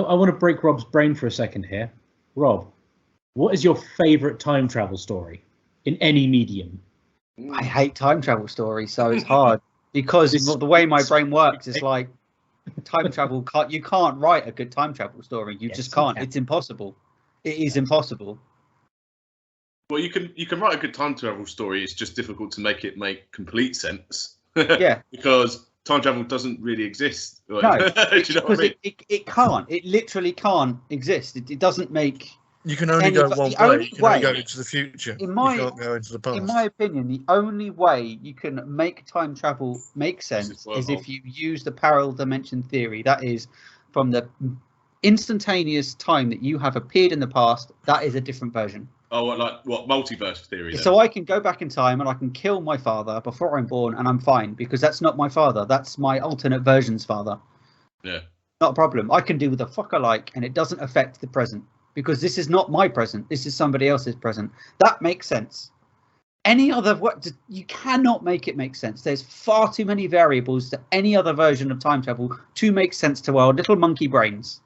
I want to break Rob's brain for a second here. Rob, what is your favourite time travel story in any medium? I hate time travel stories, so it's hard because the way my brain works is like time travel. You can't write a good time travel story. You just can't. It's impossible. It is impossible. Well, you can write a good time travel story. It's just difficult to make it make complete sense. Yeah, because time travel doesn't really exist. No, Do you know what I mean? it can't. It literally can't exist. It doesn't make. You can only go one way. You can only go into the future. You can't go into the past. In my opinion, the only way you can make time travel make sense is if you use the parallel dimension theory. That is, from the instantaneous time that you have appeared in the past, that is a different version. Oh, what multiverse theory? Then? So I can go back in time and I can kill my father before I'm born, and I'm fine because that's not my father. That's my alternate version's father. Yeah. Not a problem. I can do the fuck I like, and it doesn't affect the present because this is not my present. This is somebody else's present. That makes sense. Any other you cannot make it make sense. There's far too many variables to any other version of time travel to make sense to our little monkey brains.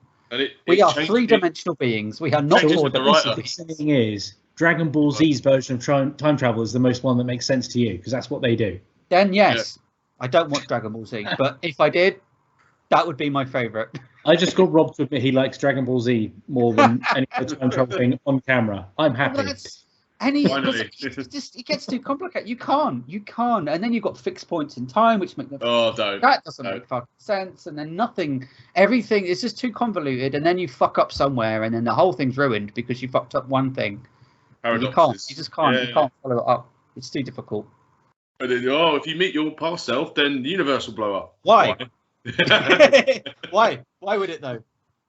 We are three-dimensional beings. We are not the thing is, Dragon Ball Z's version of time travel is the most one that makes sense to you because that's what they do. Then yes, I don't watch Dragon Ball Z, but if I did, that would be my favourite. I just got Rob to admit he likes Dragon Ball Z more than any other time travel thing on camera. I'm happy. It gets too complicated. You can't, and then you've got fixed points in time, which make that doesn't make fucking sense. And then everything is just too convoluted, and then you fuck up somewhere, and then the whole thing's ruined because you fucked up one thing. You just can't follow it up. It's too difficult. And then, if you meet your past self, then the universe will blow up. Why? Why would it though?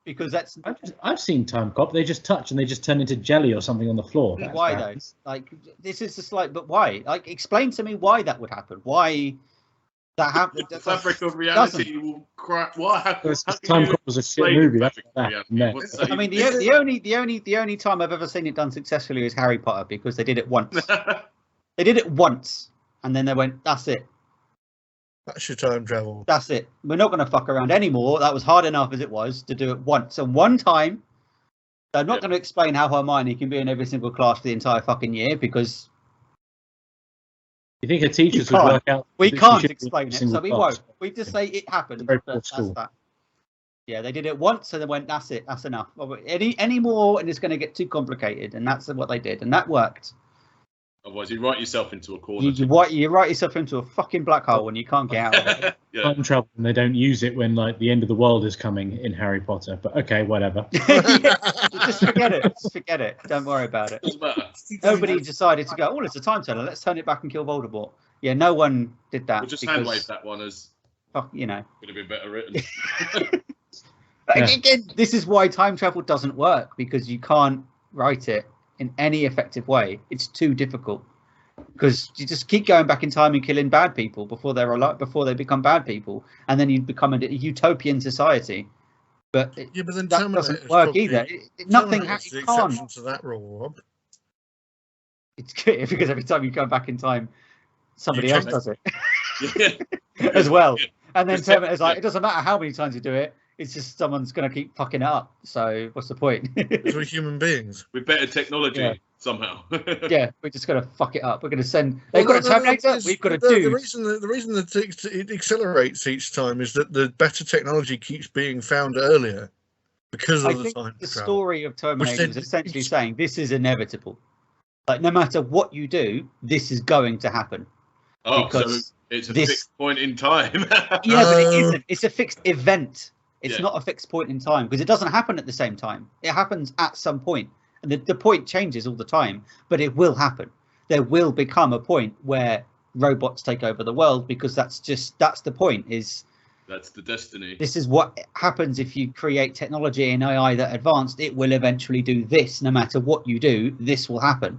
Because I've seen Time Cop. They just touch and they just turn into jelly or something on the floor. Why though? Like this is just like, but why? Like, explain to me why that would happen. Why that happened? The fabric of reality will crack. What happened? Time Cop was a shit movie. I mean, the only time I've ever seen it done successfully is Harry Potter because they did it once. They did it once, and then they went, "That's it. That's your time travel. That's it. We're not going to fuck around anymore. That was hard enough as it was to do it once. And one time, I'm not going to explain how Hermione can be in every single class for the entire fucking year because... You think her teachers would work out... We can't explain it, so we won't. We just say it happened. That's that. Yeah, they did it once and they went, that's it. That's enough. Any more and it's going to get too complicated. And that's what they did. And that worked. Otherwise, you write yourself into a corner. You write yourself into a fucking black hole and you can't get out of it. Time travel, and they don't use it when like the end of the world is coming in Harry Potter. But okay, whatever. Just forget it. Just forget it. Don't worry about it. Nobody decided to go, oh, it's a time turner. Let's turn it back and kill Voldemort. Yeah, no one did that. We'll just hand wave that one as, would have been better written. Again, this is why time travel doesn't work, because you can't write it in any effective way. It's too difficult because you just keep going back in time and killing bad people before they become bad people, and then you become a utopian society. But then that doesn't work either. Nothing happens. The exception to that rule, Rob. It's good because every time you go back in time, somebody else does it as well. And then Terminator's like, it doesn't matter how many times you do it. It's just someone's going to keep fucking it up. So what's the point? We're human beings. With better technology, somehow. Yeah, we're just going to fuck it up. We're going to send... They've got a Terminator, we've got a dude. The reason that it accelerates each time is that the better technology keeps being found earlier because of the time. The story of Terminator is essentially saying this is inevitable. Like, no matter what you do, this is going to happen. Oh, so it's a fixed point in time. Yeah, but it isn't. It's a fixed event. It's not a fixed point in time because it doesn't happen at the same time. It happens at some point, and the point changes all the time, but it will happen. There will become a point where robots take over the world because that's the point. That's the destiny. This is what happens if you create technology and AI that advanced. It will eventually do this. No matter what you do, this will happen.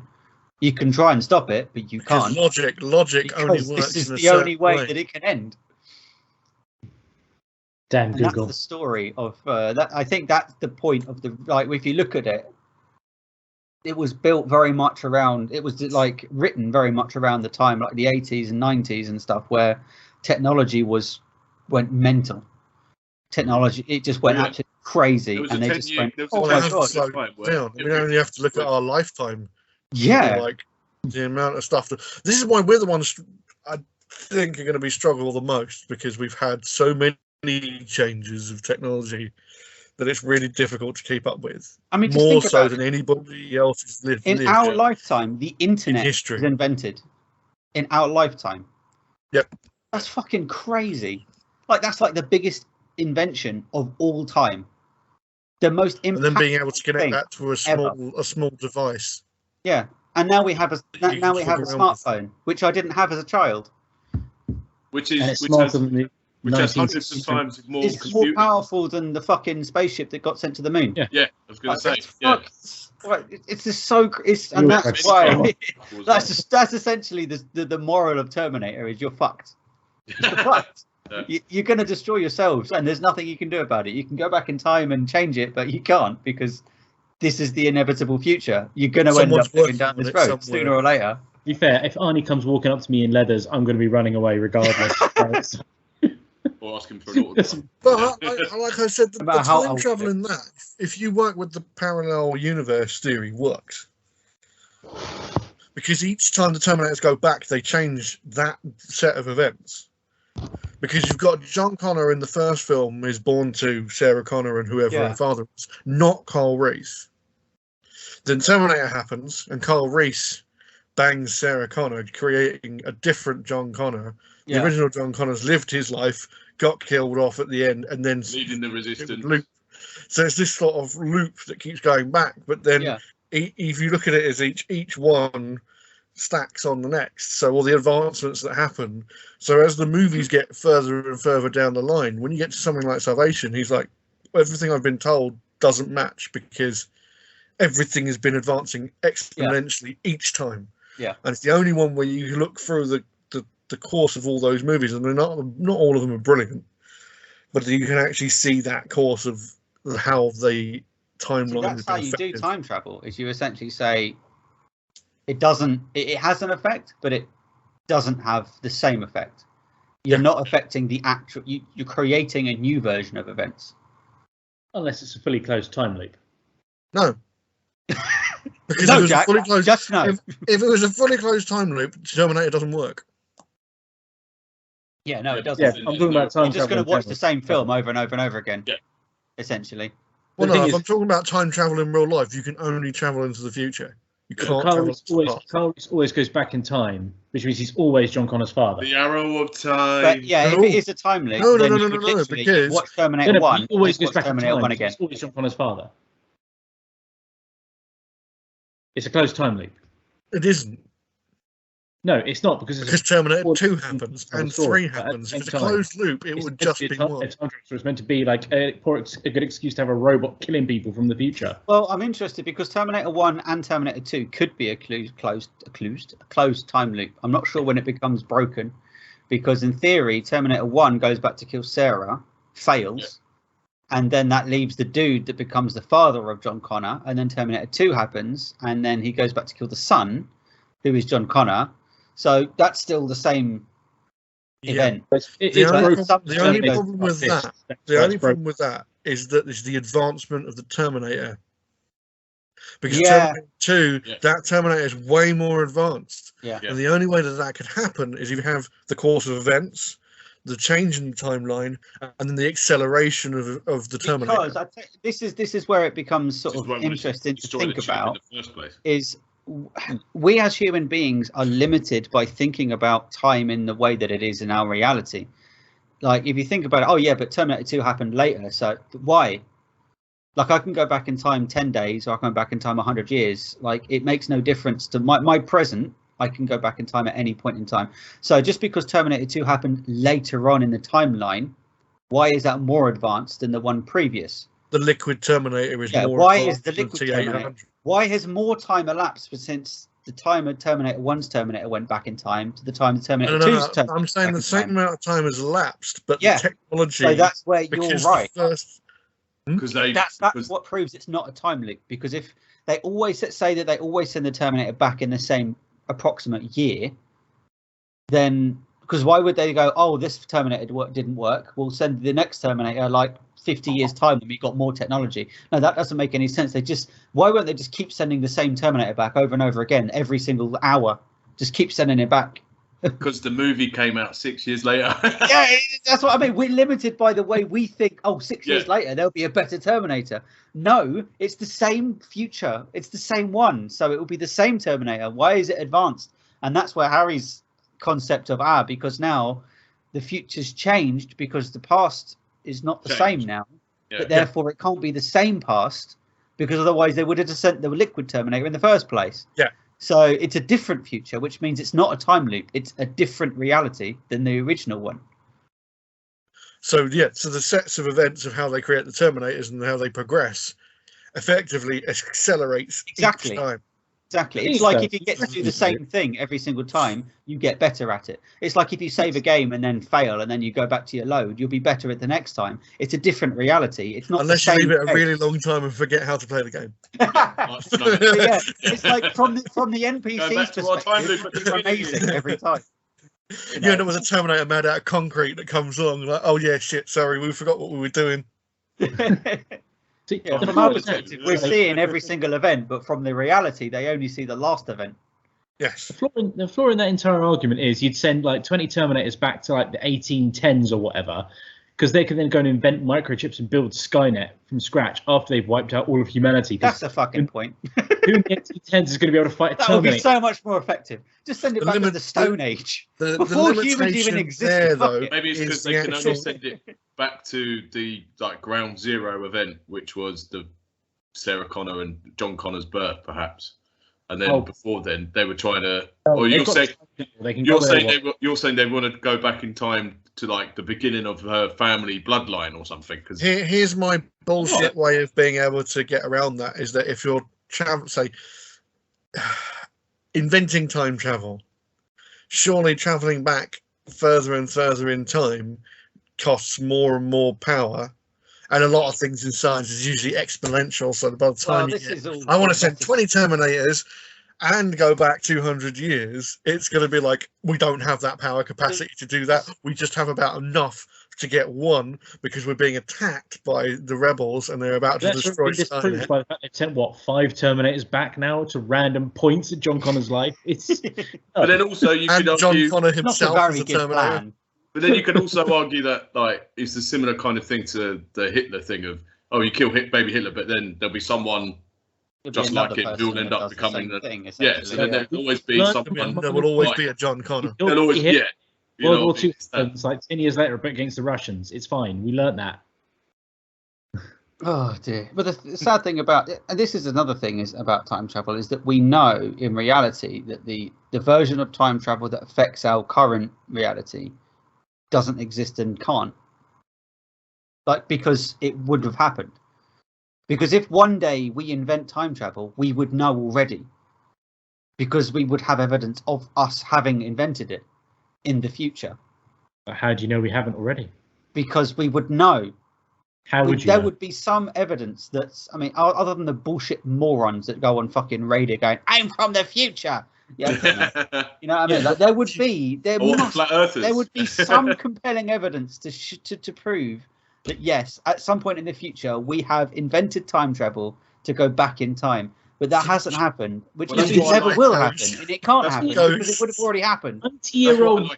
You can try and stop it, but you can't. Logic only works. This is the only way that it can end. Damn Google. That's the story of that. I think that's the point of the, like, if you look at it, it was built very much around, it was like written very much around the time, like the 80s and 90s and stuff, where technology went mental. Technology, it just went absolutely crazy, was and a they 10 just year, went, there was a "Oh 10 my year god!" slow time where down. We only have to look at our lifetime. Yeah, Like the amount of stuff. This is why we're the ones I think are going to be struggle the most, because we've had so many changes of technology that it's really difficult to keep up with. I mean, just more think so about than it. anybody else has lived. In our yeah. lifetime, the internet history. was invented. In our lifetime. Yep. That's fucking crazy. Like, that's like the biggest invention of all time. The most impactful And then being able to connect thing that to ever. a small device. Yeah, and now we have a You can now we have a fuck around with. smartphone, which I didn't have as a child. which And is it's which smarter has, than the which has 1960s. hundreds of times more It's more computing. powerful than the fucking spaceship that got sent to the moon. Yeah. Yeah, I was going to say. It's Yeah. it's just so. It's and You're that's right. why. Was That's essentially the moral of Terminator is you're fucked. You're fucked. Yeah. You're going to destroy yourselves, and there's nothing you can do about it. You can go back in time and change it, but you can't, because this is the inevitable future. You're going to end Someone's up going working down on this it road somewhere. sooner or later. To be fair, if Arnie comes walking up to me in leathers, I'm going to be running away regardless. Or asking for an autograph. But like I said, the About how time old travel it in that, if you work with the parallel universe theory, works. Because each time the Terminators go back, they change that set of events. Because you've got John Connor in the first film is born to Sarah Connor and whoever Yeah. her father is, not Carl Reese. Then Terminator happens, and Carl Reese bangs Sarah Connor, creating a different John Connor. Yeah. The original John Connor's lived his life, got killed off at the end, and then Leading the resistance. loop. So it's this sort of loop that keeps going back. But then, Yeah. if you look at it as each one stacks on the next, so all the advancements that happen. So as the movies get further and further down the line, when you get to something like Salvation, he's like, everything I've been told doesn't match, because everything has been advancing exponentially each time. Yeah. And it's the only one where you look through the course of all those movies, and they're not all of them are brilliant, but you can actually see that course of how the timeline So has that's how been you do affected. time travel, is you essentially say it doesn't, it has an effect, but it doesn't have the same effect. You're not affecting the actual, you're creating a new version of events. Unless it's a fully closed time loop. No. Because No, if it was Jack, a fully closed, just no. if it was a fully closed time loop, Terminator doesn't work. Yeah, no, it doesn't. Yeah, I'm talking about time You're just travel. going to watch the same film over and over and over again. Yeah. Essentially. Well, The no, thing if is- I'm talking about time travel in real life, you can only travel into the future. You can't Carl travel Reese into the past. always goes back in time, which means he's always John Connor's father. The arrow of time. But yeah, No. if it is a time loop, No, then no, you no, could no, no, literally because- watch Terminator No, 1, he always then goes watch back in Terminator time. 1 He's again. always John Connor's father. It's a closed time loop. It isn't. No, it's not, because it's Because Terminator Well, 2 it's happens a and story, 3 but at happens. the If it's a same time, closed loop, it it's would meant to just be be a time one. travel. It's meant to be like a good excuse to have a robot killing people from the future. Well, I'm interested because Terminator 1 and Terminator 2 could be a closed time loop. I'm not sure when it becomes broken, because in theory, Terminator 1 goes back to kill Sarah, fails, and then that leaves the dude that becomes the father of John Connor, and then Terminator 2 happens, and then he goes back to kill the son, who is John Connor. So that's still the same event. The only goes problem with this. that, That's the why only it's broken. problem with that is that it's the advancement of the Terminator. Because Yeah. Terminator 2, Yeah. that Terminator is way more advanced. Yeah. Yeah. And the only way that could happen is if you have the course of events, the change in the timeline, and then the acceleration of the Terminator. Because I think this is where it becomes sort Which is of why we interesting to destroy think the tube about. in the first place. Is we as human beings are limited by thinking about time in the way that it is in our reality. Like if you think about it, oh yeah, but Terminator 2 happened later, so why? Like I can go back in time 10 days, or I can go back in time 100 years. Like it makes no difference to my present. I can go back in time at any point in time. So just because Terminator 2 happened later on in the timeline, why is that more advanced than the one previous? The liquid Terminator is more why is advanced the than liquid T800. Terminator? Why has more time elapsed since the time of Terminator 1's Terminator went back in time to the time of Terminator 2's Terminator? I'm saying the same amount of time has elapsed, but Yeah. the technology. So that's where you're because right. the first, Because That's what proves it's not a time loop. Because if they always say that they always send the Terminator back in the same approximate year, then Because why would they go, oh, this Terminator didn't work, we'll send the next Terminator like 50 years time when we got more technology? No, that doesn't make any sense. Why won't they just keep sending the same Terminator back over and over again every single hour? Just keep sending it back. Because the movie came out 6 years later. Yeah, that's what I mean. We're limited by the way we think, oh, 6 years later, there'll be a better Terminator. No, it's the same future. It's the same one. So it will be the same Terminator. Why is it advanced? And that's where Harry's concept of, because now the future's changed because the past is not the same now. Yeah. But therefore it can't be the same past because otherwise they would have just sent the liquid Terminator in the first place. Yeah. So it's a different future, which means it's not a time loop. It's a different reality than the original one. So so the sets of events of how they create the Terminators and how they progress effectively accelerates each time. Exactly. It's like if you get to do the same thing every single time, you get better at it. It's like if you save a game and then fail and then you go back to your load, you'll be better at the next time. It's a different reality. It's not unless you leave it a really long time and forget how to play the game. Yeah, it's like from the NPC's perspective, it's amazing every time. You end up with a Terminator made out of concrete that comes along like, oh yeah, shit, sorry, we forgot what we were doing. From our perspective, we're seeing every single event, but from the reality, they only see the last event. Yes. The flaw in that entire argument is you'd send like 20 Terminators back to like the 1810s or whatever, because they can then go and invent microchips and build Skynet from scratch after they've wiped out all of humanity. That's the fucking point. Who in the 1810s is going to be able to fight a Terminator? That would be so much more effective. Just send it back to the Stone Age. Before humans even existed. Maybe it's because they can only send it back to the ground zero event, which was the Sarah Connor and John Connor's birth, perhaps. And then before then, they were trying to. Or you're saying they want to go back in time to like the beginning of her family bloodline or something. Because here's my bullshit way of being able to get around that is that if you're inventing time travel, surely traveling back further and further in time costs more and more power. And a lot of things in science is usually exponential. So by the time I want to send 20 Terminators and go back 200 years, it's going to be like, we don't have that power capacity to do that. We just have about enough to get one because we're being attacked by the rebels and they're about to destroy Skynet. By the fact they've sent 5 Terminators back now to random points in John Connor's life. It's but then also you could argue John Connor himself as a Terminator. Plan. But then you can also argue that like it's a similar kind of thing to the Hitler thing of you kill baby Hitler, but then there'll be someone just like him who will end up becoming the thing. Yeah, so then there'll always be someone. There will always be a John Connor. There'll always World War II happens like 10 years later against the Russians. It's fine. We learnt that. Oh dear. But the sad thing about it, and this is another thing is about time travel, is that we know in reality that the version of time travel that affects our current reality doesn't exist and can't. Like, because it would have happened. Because if one day we invent time travel, we would know already. Because we would have evidence of us having invented it in the future. But how do you know we haven't already? Because we would know. How would you There know? would be some evidence that's, I mean, other than the bullshit morons that go on fucking radio going, I'm from the future. Yeah, you know what I mean? Like, there would be some compelling evidence to prove that yes, at some point in the future we have invented time travel to go back in time, but that hasn't happened, which means it never will happen, and it can't happen because it would have already happened. 20-year-old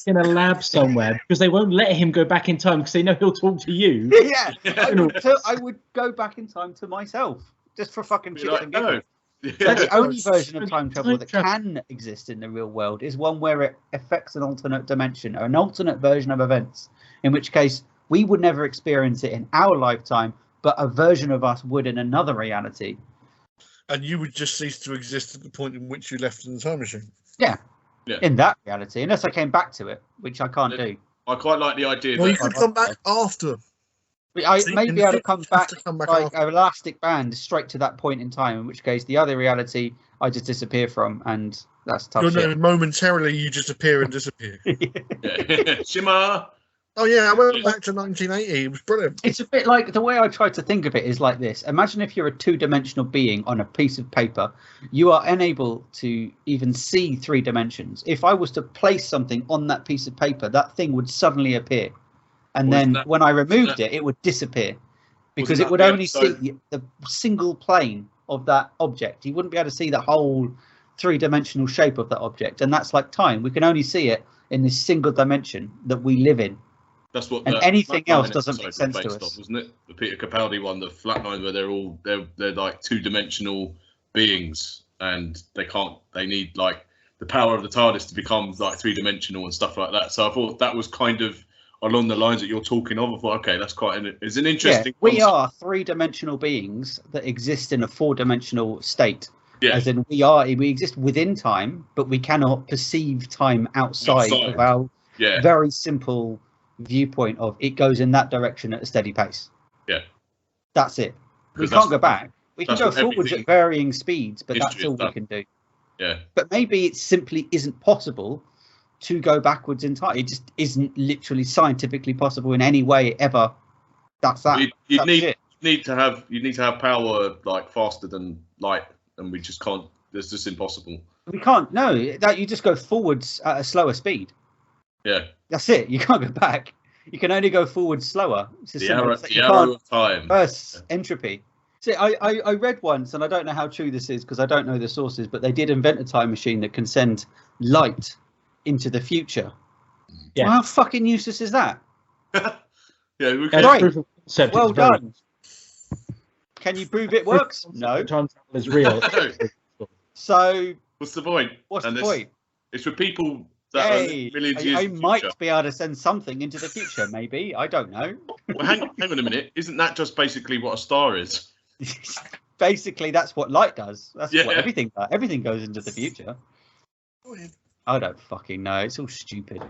in a lab somewhere because they won't let him go back in time because they know he'll talk to you. Yeah, I would go back in time to myself just for fucking shits and giggles. That's the only version of time travel that can exist in the real world is one where it affects an alternate dimension or an alternate version of events, in which case we would never experience it in our lifetime, but a version of us would in another reality. And you would just cease to exist at the point in which you left in the time machine. Yeah. In that reality, unless I came back to it, which I can't do. I quite like the idea. Well, you could come back after. I may be able to come back like an elastic band straight to that point in time, in which case the other reality I just disappear from, and that's tough shit. Momentarily you just appear and disappear. Shimmer! Oh yeah, I went back to 1980. It was brilliant. It's a bit like the way I try to think of it is like this. Imagine if you're a two-dimensional being on a piece of paper, you are unable to even see 3 dimensions. If I was to place something on that piece of paper, that thing would suddenly appear, and then when I removed it, it would disappear because it would only see the single plane of that object. You wouldn't be able to see the whole 3-dimensional shape of that object, and that's like time. We can only see it in this single dimension that we live in. That's what. And anything else doesn't make sense to us, wasn't it? The Peter Capaldi one, the Flatline, where they're like 2-dimensional beings, and they need like the power of the TARDIS to become like 3-dimensional and stuff like that. So I thought that was kind of along the lines that you're talking of. I thought, okay, that's it's an interesting. Yeah, we are 3-dimensional beings that exist in a 4-dimensional state. Yeah. As in, we exist within time, but we cannot perceive time outside. Of our very simple viewpoint of it goes in that direction at a steady pace. Yeah, that's it. We can't go back. We can go forwards at varying speeds, but that's all we can do. Yeah. But maybe it simply isn't possible to go backwards in time. It just isn't literally scientifically possible in any way ever. That's that. You need to have power like faster than light, and we just can't. It's just impossible. We can't. No, that you just go forwards at a slower speed. Yeah. That's it. You can't go back. You can only go forward slower. It's the arrow of time. Reverse entropy. See, I read once, and I don't know how true this is because I don't know the sources, but they did invent a time machine that can send light into the future. Yeah. Well, how fucking useless is that? Yeah, we can. Right. Well done. Can you prove it works? No. Time travel is real. So what's the point? What's the point? It's for people that are millions years I might be able to send something into the future, maybe. I don't know. Well, hang on a minute. Isn't that just basically what a star is? Basically, that's what light does. That's what everything does. Everything goes into the future. I don't fucking know. It's all stupid.